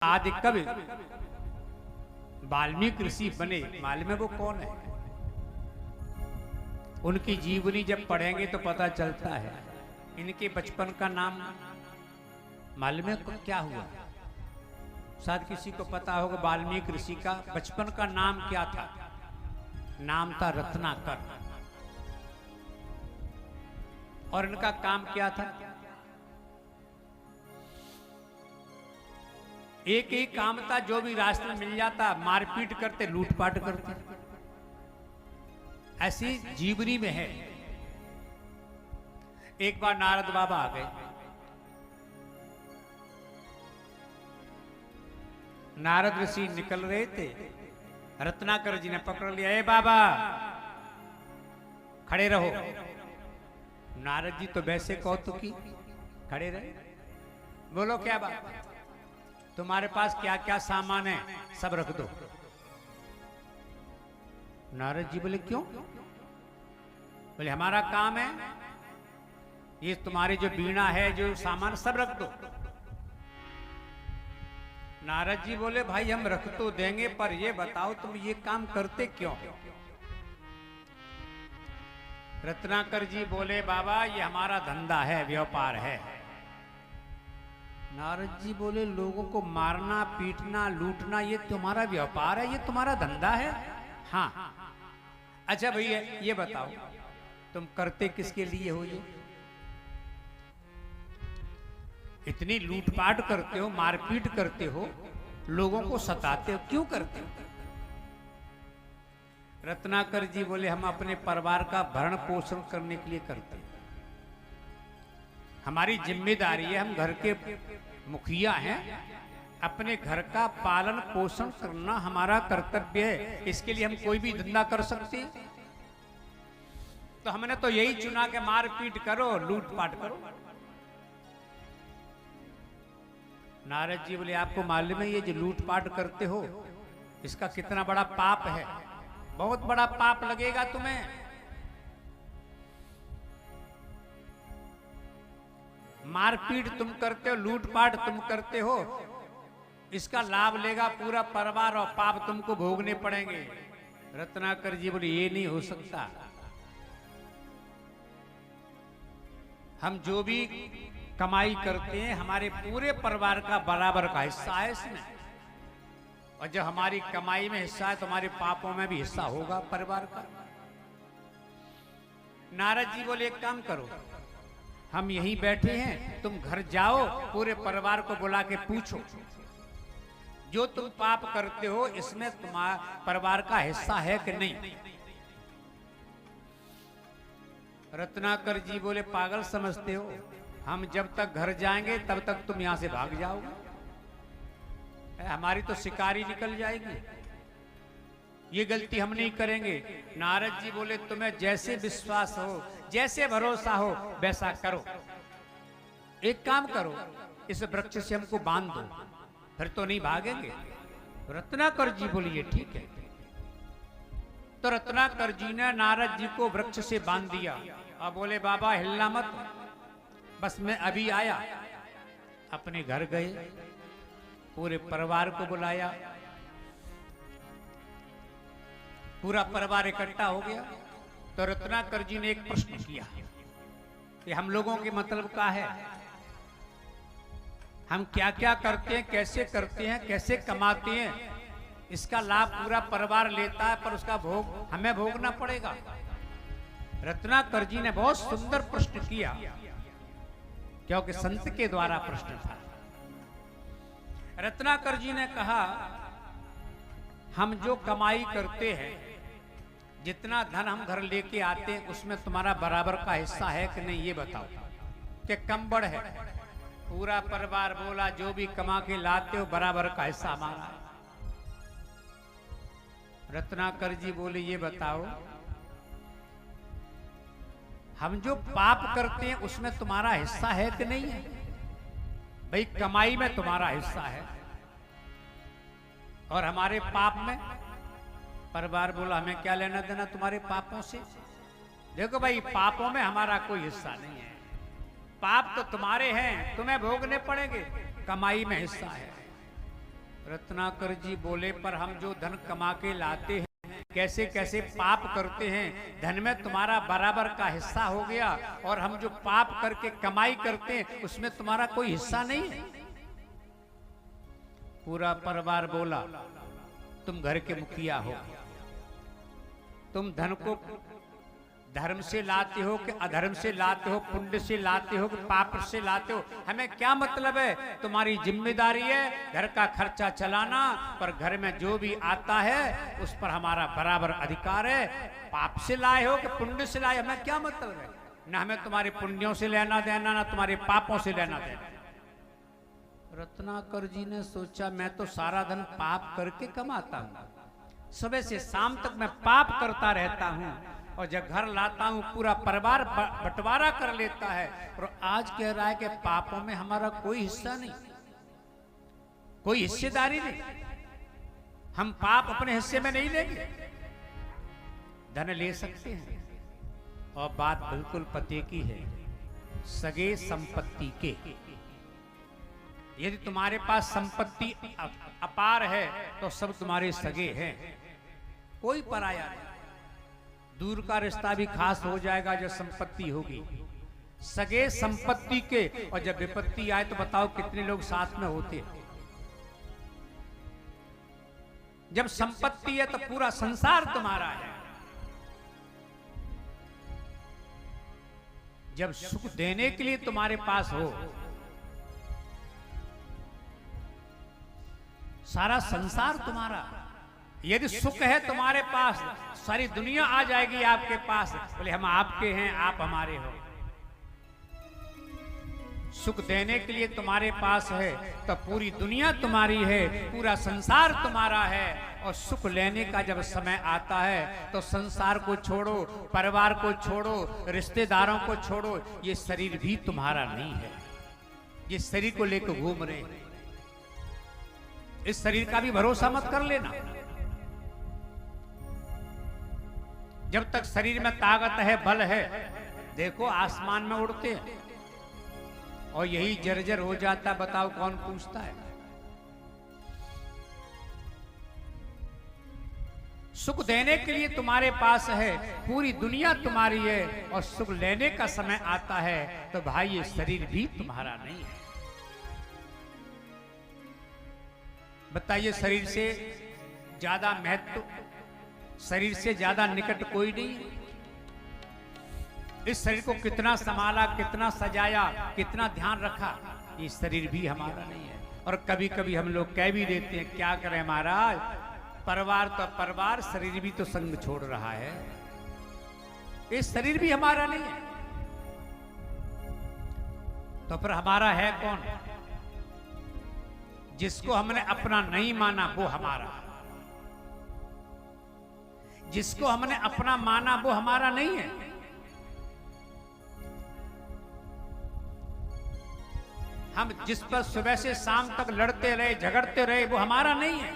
आदि कवि वाल्मीकि ऋषि बने, मालूम है वो कौन है? उनकी जीवनी जब पढ़ेंगे तो पता चलता है। इनके बचपन का नाम मालूम है क्या हुआ? शायद किसी को पता होगा। वाल्मीकि ऋषि का बचपन का नाम क्या था? नाम था रत्नाकर। और इनका काम क्या था? एक ही काम था, जो भी रास्ते में मिल जाता मारपीट करते, लूटपाट करते। ऐसी जीवनी में है। एक बार नारद बाबा आ गए। नारद ऋषि निकल रहे थे, रत्नाकर जी ने पकड़ लिया। ए बाबा खड़े रहो। नारद जी तो वैसे कौतुकी, खड़े रहे। बोलो क्या बात, तुम्हारे पास क्या क्या सामान है, सब रख दो। नारद जी बोले क्यों? बोले हमारा काम है, ये तुम्हारी जो वीणा है, जो सामान सब रख दो। नारद जी बोले भाई हम रख तो देंगे, पर ये बताओ तुम ये काम करते क्यों? रत्नाकर जी बोले बाबा ये हमारा धंधा है, व्यापार है। नारद जी बोले लोगों को मारना, पीटना, लूटना ये तुम्हारा व्यापार है, ये तुम्हारा धंधा है? हाँ। अच्छा भैया ये बताओ तुम करते किसके लिए हो? ये इतनी लूटपाट करते हो, मारपीट करते हो, लोगों को सताते हो, क्यों करते हो? रत्नाकर जी बोले हम अपने परिवार का भरण पोषण करने के लिए करते हैं। हमारी जिम्मेदारी है, हम घर के मुखिया हैं, अपने घर का पालन पोषण करना हमारा कर्तव्य है। इसके लिए हम कोई भी धंधा कर सकते हैं? तो हमने तो यही चुना कि मारपीट करो, लूटपाट करो। नारद जी बोले आपको मालूम है ये जो लूटपाट करते हो इसका कितना बड़ा पाप है? बहुत बड़ा पाप लगेगा तुम्हें। मारपीट तुम करते हो, लूटपाट तुम करते हो, इसका लाभ लेगा पूरा परिवार और पाप तुमको भोगने पड़ेंगे। रत्नाकर जी बोले ये नहीं हो सकता। हम जो भी कमाई करते हैं हमारे पूरे परिवार का बराबर का हिस्सा है इसमें, और जब हमारी कमाई में हिस्सा है तो हमारे पापों में भी हिस्सा होगा परिवार का। नारद जी बोले एक काम करो, हम यहीं बैठे हैं, तुम घर जाओ, पूरे परिवार को बुला के पूछो जो तुम पाप करते हो इसमें तुम्हारा परिवार का हिस्सा है कि नहीं। रत्नाकर जी बोले पागल समझते हो? हम जब तक घर जाएंगे तब तक तुम यहां से भाग जाओगे, हमारी तो शिकारी निकल जाएगी। ये गलती हम नहीं करेंगे। नारद जी बोले तुम्हें जैसे विश्वास हो, जैसे भरोसा हो वैसा करो। एक काम करो, इस वृक्ष से हमको बांध दो, फिर तो नहीं भागेंगे। रत्नाकर जी बोलिए ठीक है। तो रत्नाकर जी ने नारद जी को वृक्ष से बांध दिया और बोले बाबा हिलना मत, बस मैं अभी आया। अपने घर गए, पूरे परिवार को बुलाया, पूरा परिवार इकट्ठा हो गया। तो रत्नाकर जी ने एक प्रश्न किया कि हम लोगों के मतलब क्या है, हम क्या क्या करते हैं, कैसे करते हैं, कैसे कमाते हैं, इसका लाभ पूरा परिवार लेता है पर उसका भोग हमें भोगना पड़ेगा। रत्नाकर जी ने बहुत सुंदर प्रश्न किया क्योंकि संत के द्वारा प्रश्न था। रत्नाकर जी ने कहा हम जो कमाई करते हैं, जितना धन हम घर लेके आते हैं उसमें तुम्हारा बराबर का हिस्सा है कि नहीं ये बताओ। कि कम बढ़ है? पूरा परिवार बोला जो भी कमा के लाते हो बराबर का हिस्सा हमारा है। रत्नाकर जी बोले ये बताओ हम जो पाप करते हैं उसमें तुम्हारा हिस्सा है कि नहीं है? भाई कमाई में तुम्हारा हिस्सा है और हमारे पाप में। परिवार बोला हमें क्या लेना देना तुम्हारे पापों से? देखो भाई पापों में हमारा कोई हिस्सा नहीं है, पाप तो तुम्हारे हैं, तुम्हें भोगने पड़ेंगे, कमाई में हिस्सा है। रत्नाकर जी बोले, पर हम जो धन कमा के लाते हैं, कैसे कैसे पाप करते हैं, धन में तुम्हारा बराबर का हिस्सा हो गया, और हम जो पाप करके कमाई करते हैं उसमें तुम्हारा कोई हिस्सा नहीं है। पूरा परिवार बोला, तुम घर के मुखिया हो, तुम धन को धर्म से लाते हो कि अधर्म से लाते हो, पुण्य से लाते हो कि पाप से लाते हो, हमें क्या मतलब है। तुम्हारी जिम्मेदारी है घर का खर्चा चलाना, पर घर में जो भी आता है उस पर हमारा बराबर अधिकार है। पाप से लाए हो कि पुण्य से लाए, हमें क्या मतलब है। न हमें तुम्हारे पुण्यों से लेना देना, ना तुम्हारे पापों से लेना देना। रत्नाकर जी ने सोचा, मैं तो सारा धन पाप करके कमाता हूं, सुबह से शाम तक मैं पाप करता रहता हूं, और जब घर लाता हूं पूरा परिवार बंटवारा कर लेता है, और आज कह रहा है कि पापों में हमारा कोई हिस्सा नहीं, कोई हिस्सेदारी नहीं, हम पाप अपने हिस्से में नहीं लेंगे। धन ले सकते हैं, और बात बिल्कुल पते की है, सगे संपत्ति के। यदि तुम्हारे पास संपत्ति अपार है तो सब तुम्हारे सगे हैं, कोई पराया नहीं। दूर का रिश्ता भी खास हो जाएगा जब संपत्ति होगी। सगे संपत्ति के, और जब विपत्ति आए तो बताओ कितने लोग साथ में होते हैं। जब संपत्ति है तो पूरा संसार तुम्हारा है। जब सुख देने के लिए तुम्हारे पास हो, सारा संसार तुम्हारा। यदि सुख है तुम्हारे पास, सारी दुनिया आ जाएगी आपके पास, बोले हम आपके हैं, आप हमारे हो। सुख देने के लिए तुम्हारे पास है तो पूरी दुनिया तुम्हारी है, पूरा संसार तुम्हारा है। और सुख लेने का जब समय आता है तो संसार को छोड़ो, परिवार को छोड़ो, रिश्तेदारों को छोड़ो, ये शरीर भी तुम्हारा नहीं है। ये शरीर को लेकर घूम रहे हैं, इस शरीर का भी भरोसा मत कर लेना। जब तक शरीर में ताकत है, बल है, देखो आसमान में उड़ते हैं, और यही जर्जर हो जाता, बताओ कौन पूछता है। सुख देने के लिए तुम्हारे पास है, पूरी दुनिया तुम्हारी है, और सुख लेने का समय आता है तो भाई ये शरीर भी तुम्हारा नहीं है। बताइए, शरीर से ज्यादा महत्व, शरीर से ज्यादा निकट कोई नहीं। इस शरीर को कितना संभाला, कितना सजाया, कितना ध्यान रखा, ये शरीर भी हमारा नहीं है। और कभी कभी हम लोग कह भी देते हैं, क्या करें महाराज, परिवार तो परिवार, शरीर भी तो संग छोड़ रहा है, ये शरीर भी हमारा नहीं है। तो फिर हमारा है कौन? जिसको हमने अपना नहीं माना वो हमारा, जिसको हमने अपना माना वो हमारा नहीं है। हम जिस पर सुबह से शाम तक लड़ते रहे, झगड़ते रहे, वो हमारा नहीं है।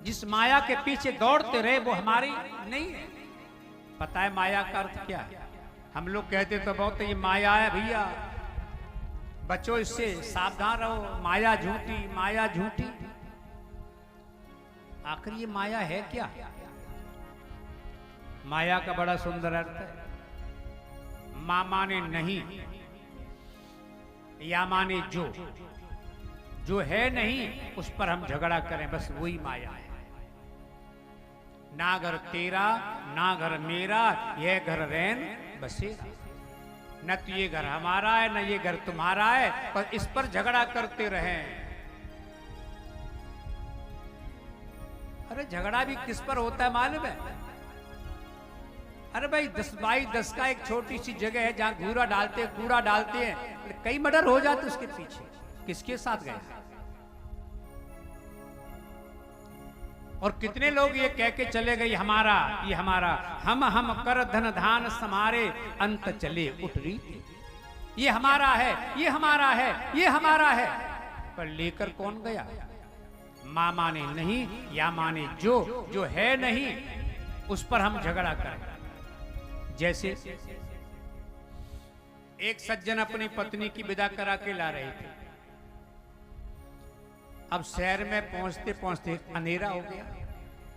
जिस माया के पीछे दौड़ते रहे वो हमारी नहीं है। पता है माया का अर्थ क्या है? हम लोग कहते तो बहुत, ये माया है भैया, बचो इससे, सावधान रहो, माया झूठी, माया झूठी। आखिर ये माया है क्या? माया का बड़ा सुंदर अर्थ है, मां माने नहीं, या माने जो है नहीं उस पर हम झगड़ा करें, बस वही माया है। ना घर तेरा ना घर मेरा, यह घर रैन बसेरा। न तो ये घर हमारा है, न ये घर तुम्हारा है, पर इस पर झगड़ा करते रहे। अरे झगड़ा भी किस पर होता है मालूम है? अरे भाई 10x10 का एक छोटी सी जगह है जहां कूड़ा डालते हैं, कई मर्डर हो जाते उसके पीछे। किसके साथ गए? और कितने लोग ये कह के चले गए, हमारा, ये हमारा, हम कर धन धान समारे, अंत चले उठ रही, ये हमारा है, ये हमारा है, ये हमारा है, पर लेकर कौन गया? मां माने नहीं, या माने जो है नहीं उस पर हम झगड़ा करें। जैसे एक सज्जन अपनी पत्नी की विदा करा के ला रहे थे, अब शहर में पहुंचते पहुंचते अंधेरा हो गया।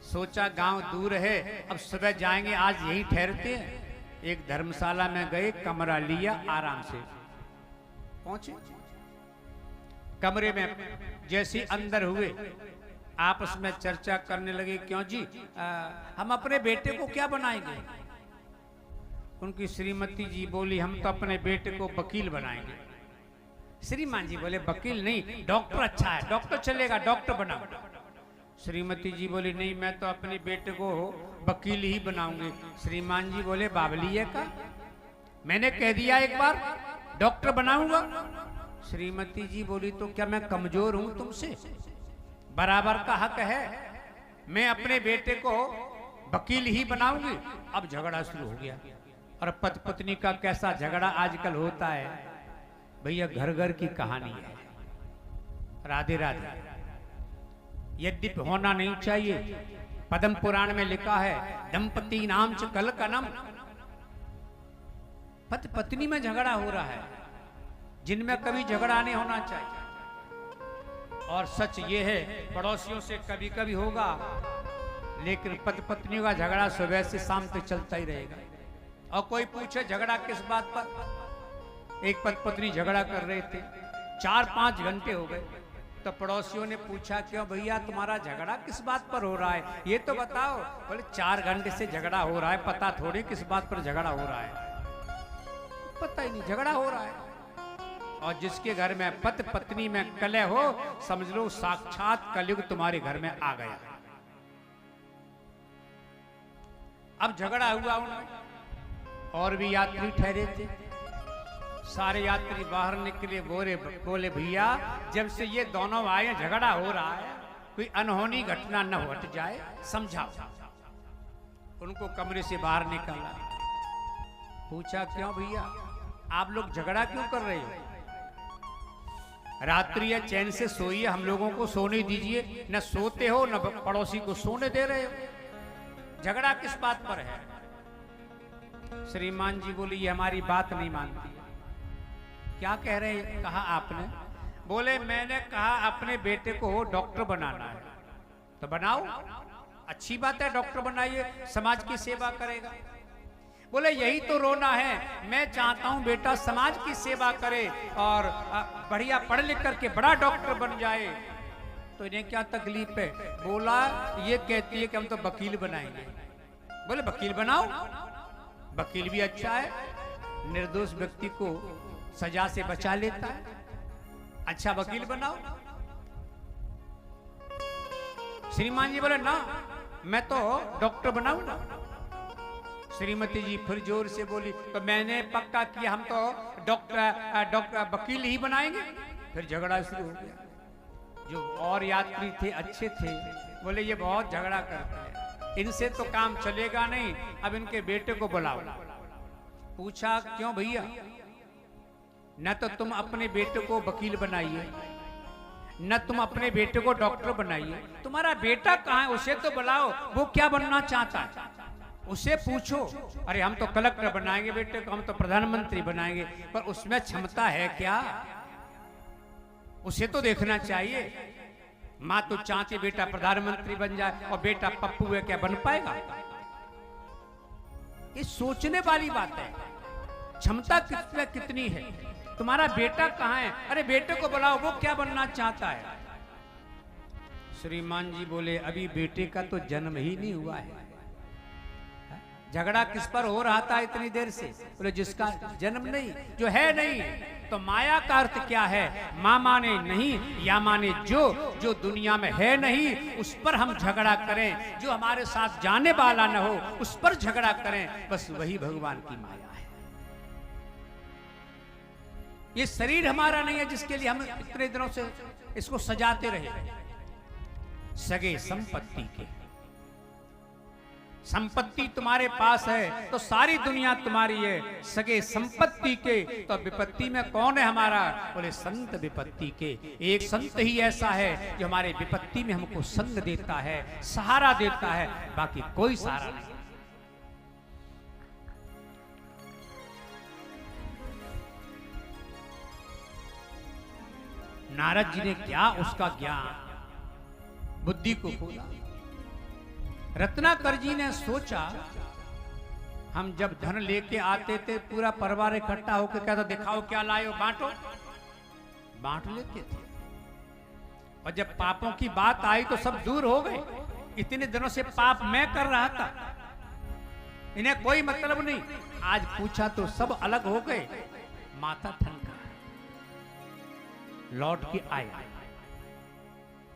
सोचा गांव दूर है, अब सुबह जाएंगे, आज यहीं ठहरते हैं। एक धर्मशाला में गए, कमरा लिया, आराम से पहुंचे। कमरे में जैसे अंदर हुए, आपस में चर्चा करने लगे, क्यों जी हम अपने बेटे को क्या बनाएंगे? उनकी श्रीमती जी बोली, हम तो अपने बेटे को वकील बनाएंगे। श्रीमान जी बोले, वकील नहीं, डॉक्टर अच्छा है, डॉक्टर चलेगा, डॉक्टर बनाओ। श्रीमती जी बोली, नहीं, मैं तो अपने बेटे को वकील ही बनाऊंगी। श्रीमान जी बोले, बावली है का? मैंने कह दिया एक बार डॉक्टर बनाऊंगा। श्रीमती जी बोली, तो क्या मैं कमजोर हूं तुमसे? बराबर का हक है, मैं अपने बेटे को वकील ही बनाऊंगी। अब झगड़ा शुरू हो गया। और पति पत्नी का कैसा झगड़ा आजकल होता है भैया, घर घर की कहानी है। राधे राधे। यद्यपि होना नहीं चाहिए, पद्म पुराण में लिखा है, दंपति नाम च कल कनम। पति पत्नी में झगड़ा हो रहा है, जिनमें कभी झगड़ा नहीं होना चाहिए। और सच ये है, पड़ोसियों से कभी कभी होगा, लेकिन पति पत्नी का झगड़ा सुबह से शाम तक चलता ही रहेगा। और कोई पूछे झगड़ा किस बात पर? एक पति पत्नी झगड़ा कर रहे थे, 4-5 घंटे हो गए। तो पड़ोसियों ने पूछा, क्यों भैया तुम्हारा झगड़ा किस बात पर हो रहा है, ये तो बताओ। बोले 4 घंटे से झगड़ा हो रहा है, पता थोड़ी किस बात पर झगड़ा हो रहा है, पता ही नहीं, झगड़ा हो रहा है। और जिसके घर में पति पत्नी में कलह हो, समझ लो साक्षात कलयुग तुम्हारे घर में आ गया। अब झगड़ा हुआ उनमें, और भी यात्री ठहरे थे। सारे यात्री बाहर निकले, बोले भैया जब से ये दोनों आए, झगड़ा हो रहा है, कोई अनहोनी घटना न हट जाए, समझाओ। उनको कमरे से बाहर निकाला, पूछा, क्यों भैया आप लोग झगड़ा क्यों कर रहे हो? रात्रि या चैन से सोइए, हम लोगों को सोने दीजिए। न सोते हो, न पड़ोसी को सोने दे रहे हो, झगड़ा किस बात पर है? श्रीमान जी बोली, ये हमारी बात नहीं मानती। क्या कह रहे हैं? कहा आपने? बोले, मैंने कहा अपने बेटे को डॉक्टर बनाना है, तो बनाओ, अच्छी बात है, डॉक्टर बनाइए, समाज की सेवा करेगा। बोले, यही तो रोना है, मैं चाहता हूं बेटा समाज की सेवा करे और बढ़िया पढ़ लिख करके बड़ा डॉक्टर बन जाए। तो इन्हें क्या तकलीफ है? बोला, ये कहती है कि हम तो वकील बनाएंगे। बोले, वकील बनाओ, वकील भी अच्छा है, निर्दोष व्यक्ति को सजा से बचा लेता है, अच्छा वकील बनाओ। श्रीमान जी बोले, ना, मैं तो डॉक्टर बनाऊंगा। श्रीमती जी फिर जोर से बोली, तो मैंने पक्का किया, हम तो डॉक्टर वकील ही बनाएंगे। फिर झगड़ा शुरू हो गया। जो और यात्री थे, अच्छे थे, बोले, ये बहुत झगड़ा करते हैं, इनसे तो काम चलेगा नहीं, अब इनके बेटे को बुलाओ। पूछा, क्यों भैया? न तो तुम अपने बेटे को वकील बनाइए, न तुम अपने बेटे को डॉक्टर बनाइए, तुम्हारा बेटा कहाँ है, उसे तो बुलाओ, वो क्या बनना चाहता है, उसे पूछो। अरे हम तो कलेक्टर बनाएंगे बेटे को, हम तो प्रधानमंत्री बनाएंगे, पर उसमें क्षमता है क्या, उसे तो देखना चाहिए। माँ तो चाहती बेटा प्रधानमंत्री बन जाए, और बेटा पप्पू है, क्या बन पाएगा? ये सोचने वाली बात है। क्षमता कितनी है, तुम्हारा बेटा कहाँ है? अरे बेटे को बुलाओ, वो क्या बनना चाहता है? श्रीमान जी बोले, अभी बेटे का तो जन्म ही नहीं हुआ है। झगड़ा किस पर हो रहा था इतनी देर से? बोले, जिसका जन्म नहीं, जो है नहीं। तो माया का अर्थ क्या है? माँ माने नहीं, या माने जो दुनिया में है नहीं, उस पर हम झगड़ा करें, जो हमारे साथ जाने वाला न हो उस पर झगड़ा करें, बस वही भगवान की माया है। ये शरीर हमारा नहीं है जिसके लिए हम इतने दिनों से इसको सजाते रहे। सगे संपत्ति के, संपत्ति तुम्हारे पास है तो सारी दुनिया तुम्हारी है। सगे संपत्ति के, तो विपत्ति में कौन है हमारा? बोले, संत विपत्ति के। एक संत ही ऐसा है जो हमारे विपत्ति में हमको संग देता है, सहारा देता है, बाकी कोई सहारा नहीं। नारद जी ने क्या उसका ज्ञान, बुद्धि को खोला। रत्नाकर जी ने सोचा, हम जब धन लेके आते थे पूरा परिवार इकट्ठा होकर कहता दिखाओ क्या लाए हो, बांटो, बांट लेते थे। और जब पापों की बात आई तो सब दूर हो गए। इतने दिनों से पाप मैं कर रहा था, इन्हें कोई मतलब नहीं। आज पूछा तो सब अलग हो गए। माथा ठनका, लौट के आए।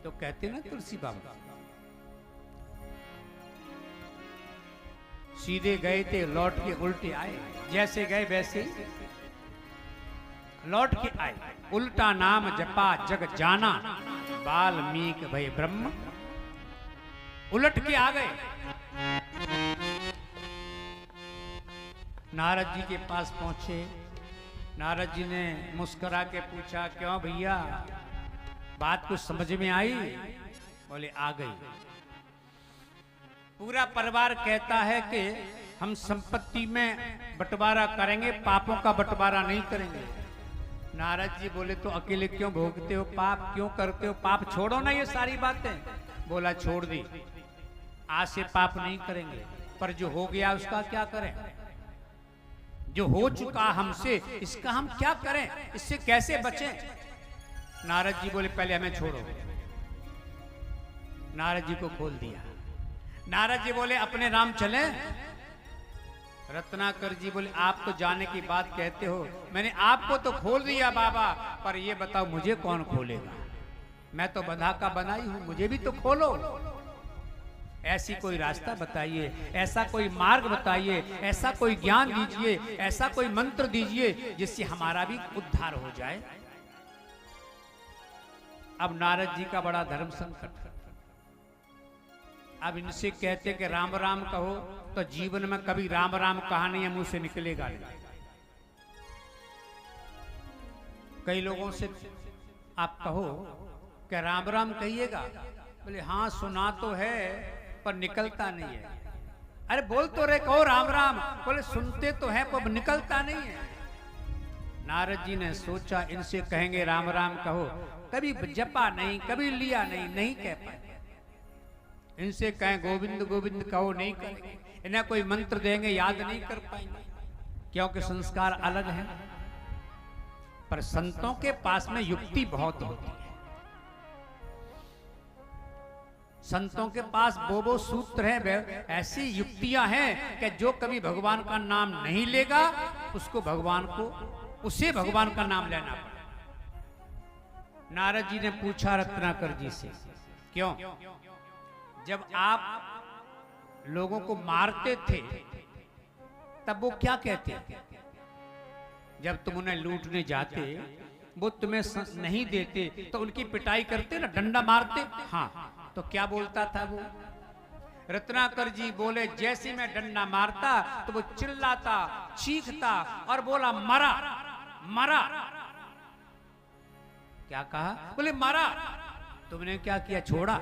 तो कहते ना तुलसी बाबा, सीधे गए थे लौट के उल्टे आए, जैसे गए वैसे लौट के आए। उल्टा नाम जपा जग जाना, वाल्मीकि भय ब्रह्म। उलट के आ गए। नारद जी के पास पहुंचे। नारद जी ने मुस्कुरा के पूछा, क्यों भैया, बात कुछ समझ में आई? बोले आ गई। पूरा परिवार कहता है कि हम संपत्ति में बंटवारा करेंगे, पापों का बंटवारा नहीं करेंगे। नारद जी बोले तो अकेले क्यों भोगते हो, पाप क्यों करते हो? पाप छोड़ो ना ये सारी बातें। बोला छोड़ दी, आज से पाप नहीं करेंगे। पर जो हो गया उसका क्या करें? जो हो चुका हमसे, इसका हम क्या करें? इससे कैसे बचें? नारद जी बोले पहले हमें छोड़ो। नारद जी को खोल दिया। नारद जी बोले अपने राम चले। रत्नाकर जी बोले आप तो जाने की बात कहते हो, मैंने आपको तो खोल दिया बाबा, पर ये बताओ मुझे कौन खोलेगा? मैं तो बंधा का बंधा ही हूं, मुझे भी तो खोलो। ऐसी कोई रास्ता बताइए, ऐसा कोई मार्ग बताइए, ऐसा कोई ज्ञान दीजिए, ऐसा कोई मंत्र दीजिए जिससे हमारा भी उद्धार हो जाए। अब नारद जी का बड़ा धर्म संकट। अब इनसे कहते कि राम राम कहो, तो जीवन में कभी राम राम कहा नहीं है, मुंह से निकलेगा नहीं। कई लोगों से आप कहो कि राम राम कहिएगा, बोले हाँ सुना तो है पर निकलता नहीं है। अरे बोल तो रहे कहो राम राम, बोले सुनते तो है पर निकलता नहीं है। नारद जी ने सोचा इनसे कहेंगे राम राम कहो, कभी जपा नहीं, कभी लिया नहीं, नहीं कह पाए। इनसे कहें गोविंद गोविंद कहो, नहीं कहेंगे। इन्हें कोई मंत्र देंगे याद नहीं कर पाएंगे, क्योंकि संस्कार अलग है। पर संतों के पास में युक्ति बहुत होती है। संतों के पास वो सूत्र हैं, ऐसी युक्तियां हैं कि जो कभी भगवान का नाम नहीं लेगा उसको भगवान को, उसे भगवान का नाम लेना पड़े। नारद जी ने पूछा रत्नाकर जी से, क्यों? जब आप लोगों को मारते थे तब वो क्या कहते? जब तुम उन्हें लूटने जाते वो तुम्हें नहीं देते तो उनकी पिटाई करते ना, डंडा मारते। हाँ, तो क्या बोलता था वो? रत्नाकर जी बोले जैसे मैं डंडा मारता तो वो चिल्लाता, चीखता और बोला मरा मरा। क्या कहा? बोले मरा। तुमने क्या किया? छोड़ा।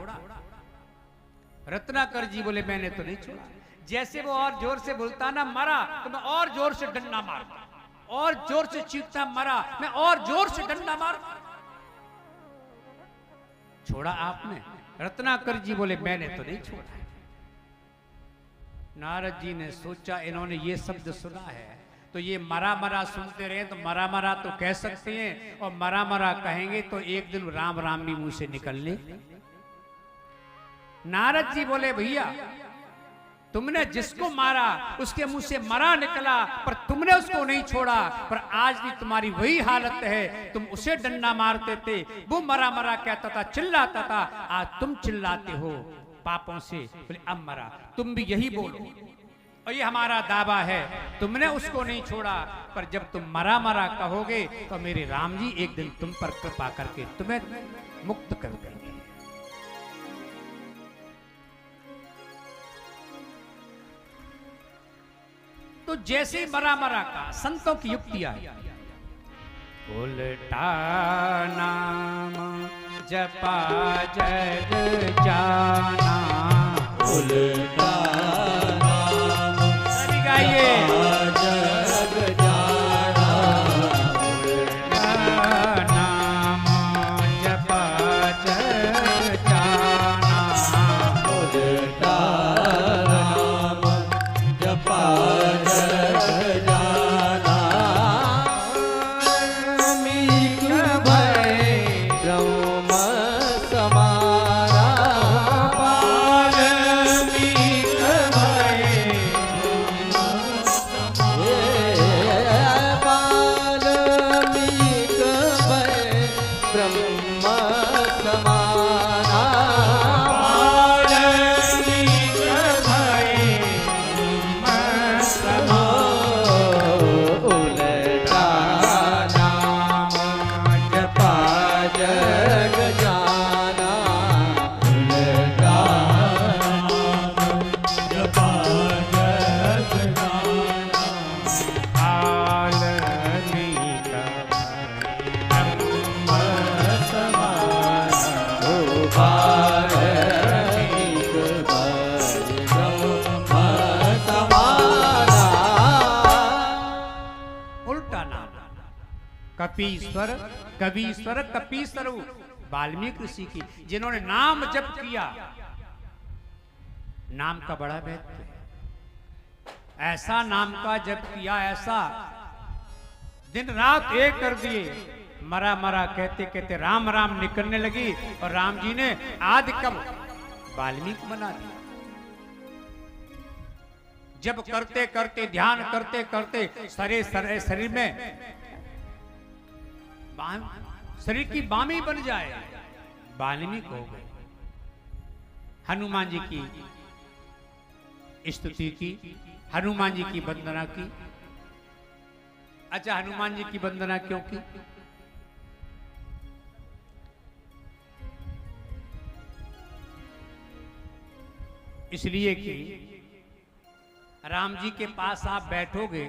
रत्नाकर जी बोले मैंने तो नहीं छोड़ा। जैसे वो और जोर से बोलता ना मरा, तो मैं और जोर से डंडा मारता, और जोर से चीखता मरा, मैं और जोर से डंडा मारता। छोड़ा आपने? रत्नाकर जी बोले मैंने तो नहीं छोड़ा। नारद जी ने सोचा इन्होंने ये शब्द सुना है तो ये मरा मरा सुनते रहे तो मरा मरा तो कह सकते हैं, और मरा मरा कहेंगे तो एक दिन राम राम भी मुंह से निकलने। नारद जी बोले भैया तुमने जिसको मारा उसके मुंह से मरा निकला, पर तुमने उसको नहीं छोड़ा। पर आज भी तुम्हारी वही हालत है, तुम उसे डंडा मारते थे, वो मरा मरा कहता था, चिल्लाता था। आज तुम चिल्लाते हो पापों से, बोले अब मरा। तुम भी यही बोलो, और ये हमारा दावा है, तुमने उसको नहीं छोड़ा, पर जब तुम मरा मरा कहोगे तो मेरे राम जी एक दिन तुम पर कृपा करके तुम्हें मुक्त कर देंगे। तो जैसे मरा मरा का संतों की युक्ति आई। उल्टा नाम जपा जग जाना, उल्टा नाम सभी गाइए जग जाना, उल्टा नाम जपा जग जाना, ब्रह्म समाना उलटा नाम जपा जग जाना उलटा जपा जग जाना उल्टा नाम कपीश्वर कवीश्वर कपीश्वर वाल्मीकि ऋषि की, जिन्होंने नाम जप किया। नाम का बड़ा महत्व है। ऐसा नाम का जप किया, ऐसा दिन रात एक कर दिए। मरा मरा कहते कहते राम राम निकलने लगी और राम जी ने आदि कब वाल्मीकि बना दिया। जब करते करते ध्यान करते करते शरीर में शरीर की बामी बन जाए, वाल्मीकि हो गए। हनुमान जी की स्तुति की, हनुमान जी की वंदना की। अच्छा, हनुमान जी की वंदना क्यों की? इसलिए कि राम जी के पास आप बैठोगे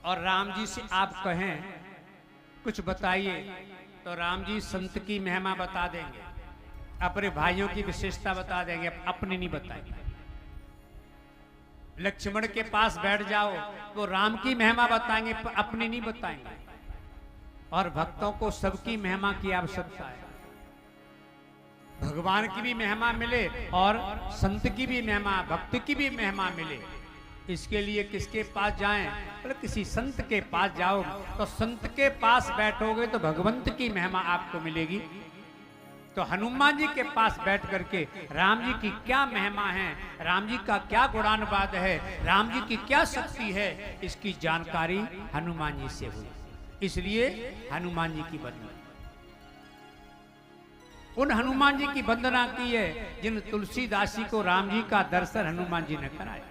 और राम जी से आप कहें कुछ बताइए, तो राम जी संत की महिमा बता देंगे, अपने भाइयों की विशेषता बता देंगे, अपनी नहीं बताएंगे। लक्ष्मण के पास बैठ जाओ तो राम की महिमा बताएंगे, अपनी नहीं बताएंगे। और भक्तों को सबकी महिमा की आवश्यकता है। भगवान की भी महिमा मिले और संत की भी महिमा, भक्त की भी महिमा मिले। इसके लिए किसके पास जाएं? तो किसी संत के पास जाओ, तो संत के पास बैठोगे तो भगवंत की महिमा आपको मिलेगी। तो हनुमान जी के पास बैठ करके राम जी की क्या महिमा है, राम जी का क्या गुणानुवाद है, राम जी की क्या शक्ति है, इसकी जानकारी हनुमान जी से हुई। इसलिए हनुमान जी की वंदना, उन हनुमान जी की वंदना की है जिन तुलसीदासी को राम जी का दर्शन हनुमान जी ने कराया।